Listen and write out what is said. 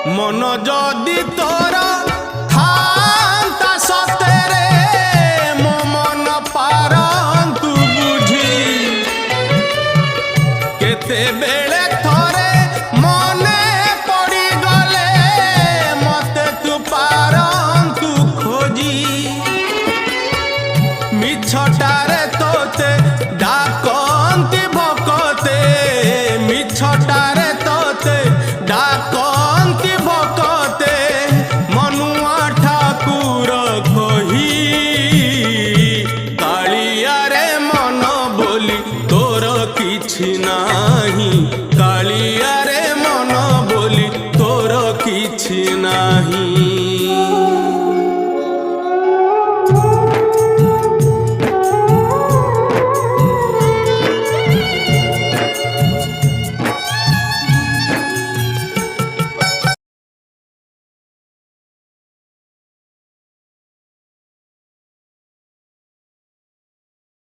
मन जदि तोर थांता सतेरे मो मन पारंतु बुझी केते बेले थोरे मने पड़ी गले मते तू पारंतु खोजी मिछटारे तोते डाकंती भकते मिछटारे तोते डाकंती भकते मनुआ ठाकुर कही कालिया रे मन बोली तोर किछि नाही कालिया रे मन बोली तोर किछि नाही।